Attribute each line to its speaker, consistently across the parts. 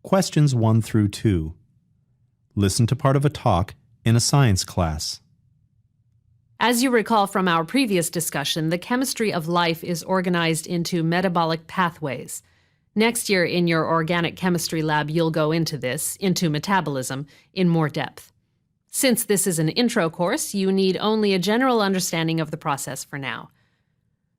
Speaker 1: Questions 1 through 2. Listen to part of a talk in a science class.
Speaker 2: As you recall from our previous discussion, the chemistry of life is organized into metabolic pathways. Next year in your organic chemistry lab, you'll go into metabolism, in more depth. Since this is an intro course, you need only a general understanding of the process for now.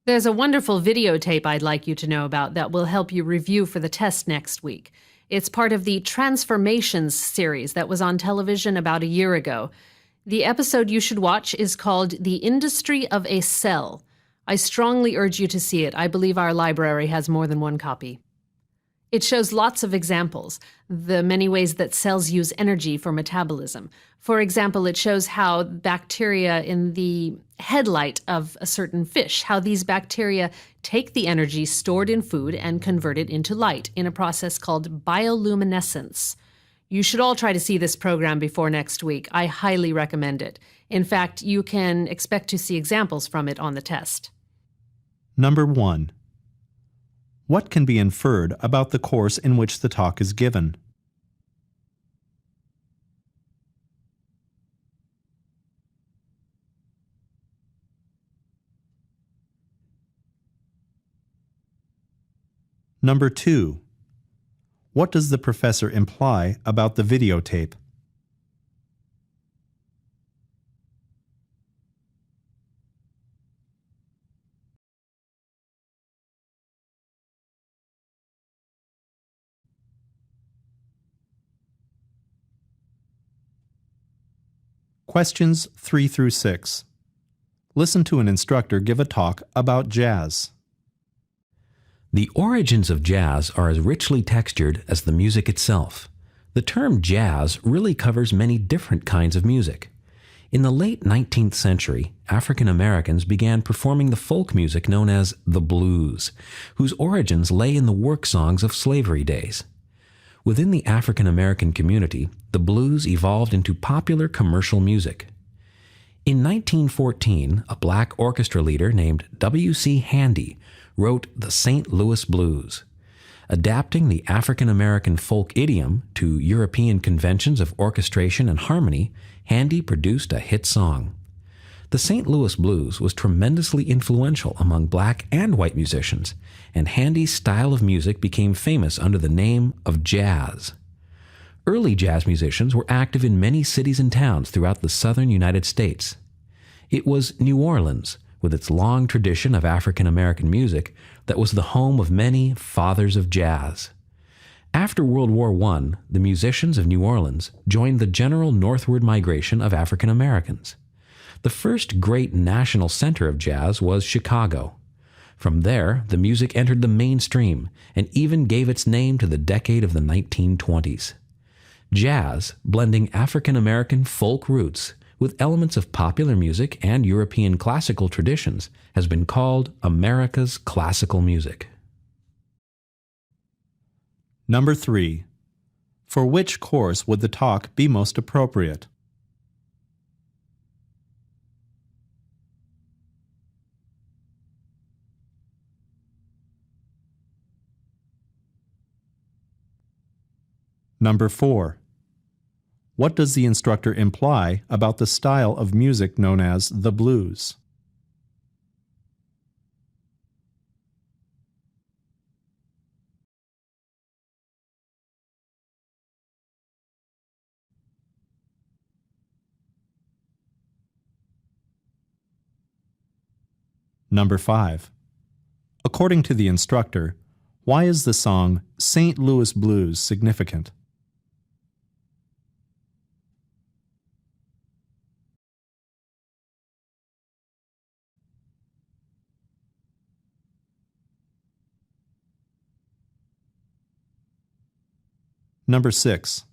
Speaker 2: There's a wonderful videotape I'd like you to know about that will help you review for the test next week. It's part of the Transformations series that was on television about a year ago. The episode you should watch is called The Industry of a Cell. I strongly urge you to see it. I believe our library has more than one copy. It shows lots of examples, the many ways that cells use energy for metabolism. For example, it shows how bacteria in the headlight of a certain fish, how these bacteria take the energy stored in food and convert it into light in a process called bioluminescence. You should all try to see this program before next week. I highly recommend it. In fact, you can expect to see examples from it on the test.
Speaker 1: Number 1. What can be inferred about the course in which the talk is given? Number 2. What does the professor imply about the videotape? Questions 3 through 6. Listen to an instructor give a talk about jazz.
Speaker 3: The origins of jazz are as richly textured as the music itself. The term jazz really covers many different kinds of music. In the late 19th century, African Americans began performing the folk music known as the blues, whose origins lay in the work songs of slavery days. Within the African American community, the blues evolved into popular commercial music. In 1914, a black orchestra leader named W.C. Handy wrote the St. Louis Blues. Adapting the African American folk idiom to European conventions of orchestration and harmony, Handy produced a hit song. The St. Louis Blues was tremendously influential among black and white musicians, and Handy's style of music became famous under the name of jazz. Early jazz musicians were active in many cities and towns throughout the southern United States. It was New Orleans, with its long tradition of African American music, that was the home of many fathers of jazz. After World War I, the musicians of New Orleans joined the general northward migration of African Americans. The first great national center of jazz was Chicago. From there, the music entered the mainstream and even gave its name to the decade of the 1920s. Jazz, blending African American folk roots with elements of popular music and European classical traditions, has been called America's classical music.
Speaker 1: Number 3. For which course would the talk be most appropriate? Number 4. What does the instructor imply about the style of music known as the blues? Number 5. According to the instructor, why is the song St. Louis Blues significant? Number 6.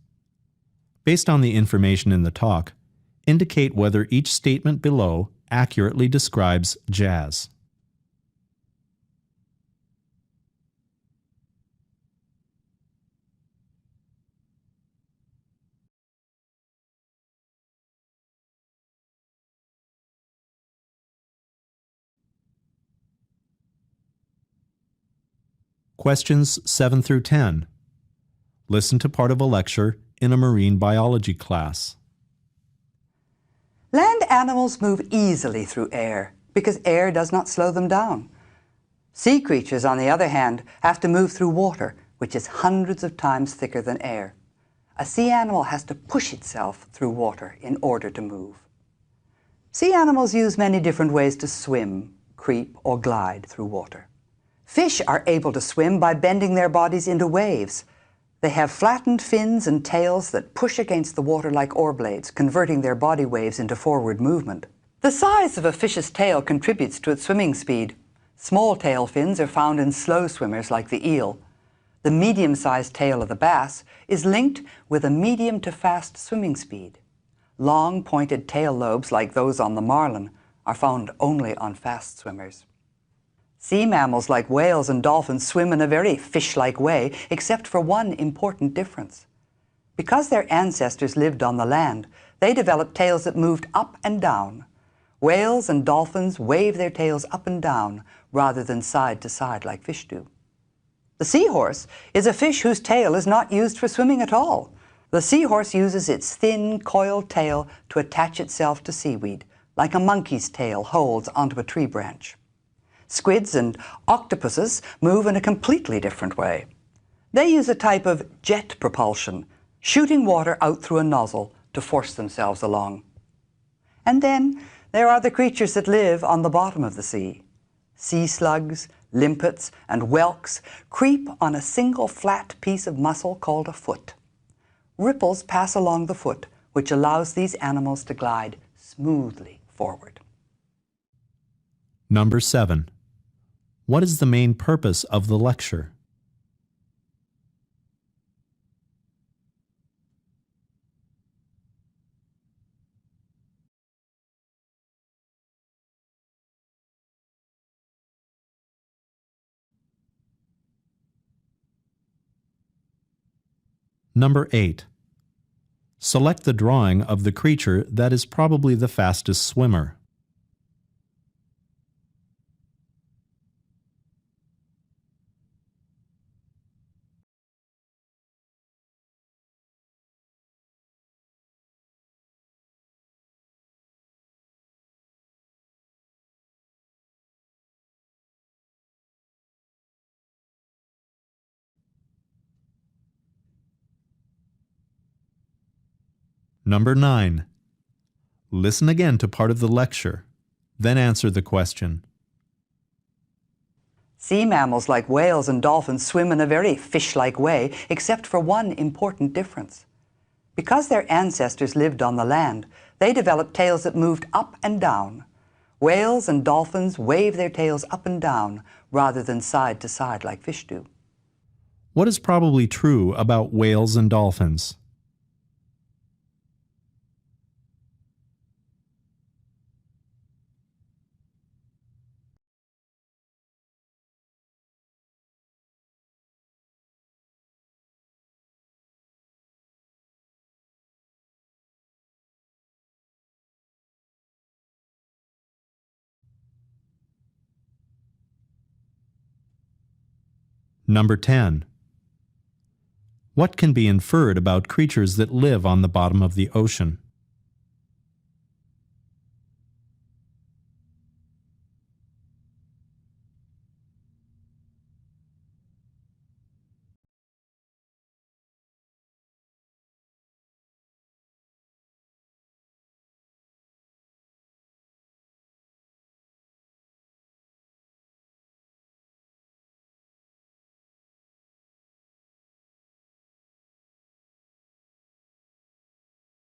Speaker 1: Based on the information in the talk, indicate whether each statement below accurately describes jazz. Questions 7 through 10. Listen to part of a lecture in a marine biology class.
Speaker 4: Land animals move easily through air because air does not slow them down. Sea creatures, on the other hand, have to move through water, which is hundreds of times thicker than air. A sea animal has to push itself through water in order to move. Sea animals use many different ways to swim, creep, or glide through water. Fish are able to swim by bending their bodies into waves. They have flattened fins and tails that push against the water like oar blades, converting their body waves into forward movement. The size of a fish's tail contributes to its swimming speed. Small tail fins are found in slow swimmers like the eel. The medium-sized tail of the bass is linked with a medium to fast swimming speed. Long, pointed tail lobes like those on the marlin are found only on fast swimmers. Sea mammals like whales and dolphins swim in a very fish-like way, except for one important difference. Because their ancestors lived on the land, they developed tails that moved up and down. Whales and dolphins wave their tails up and down rather than side to side like fish do. The seahorse is a fish whose tail is not used for swimming at all. The seahorse uses its thin, coiled tail to attach itself to seaweed, like a monkey's tail holds onto a tree branch. Squids and octopuses move in a completely different way. They use a type of jet propulsion, shooting water out through a nozzle to force themselves along. And then there are the creatures that live on the bottom of the sea. Sea slugs, limpets, and whelks creep on a single flat piece of muscle called a foot. Ripples pass along the foot, which allows these animals to glide smoothly forward.
Speaker 1: Number 7. What is the main purpose of the lecture? Number 8. Select the drawing of the creature that is probably the fastest swimmer. Number 9. Listen again to part of the lecture, then answer the question.
Speaker 4: Sea mammals like whales and dolphins swim in a very fish-like way, except for one important difference. Because their ancestors lived on the land, they developed tails that moved up and down. Whales and dolphins wave their tails up and down rather than side to side like fish do.
Speaker 1: What is probably true about whales and dolphins? Number 10. What can be inferred about creatures that live on the bottom of the ocean?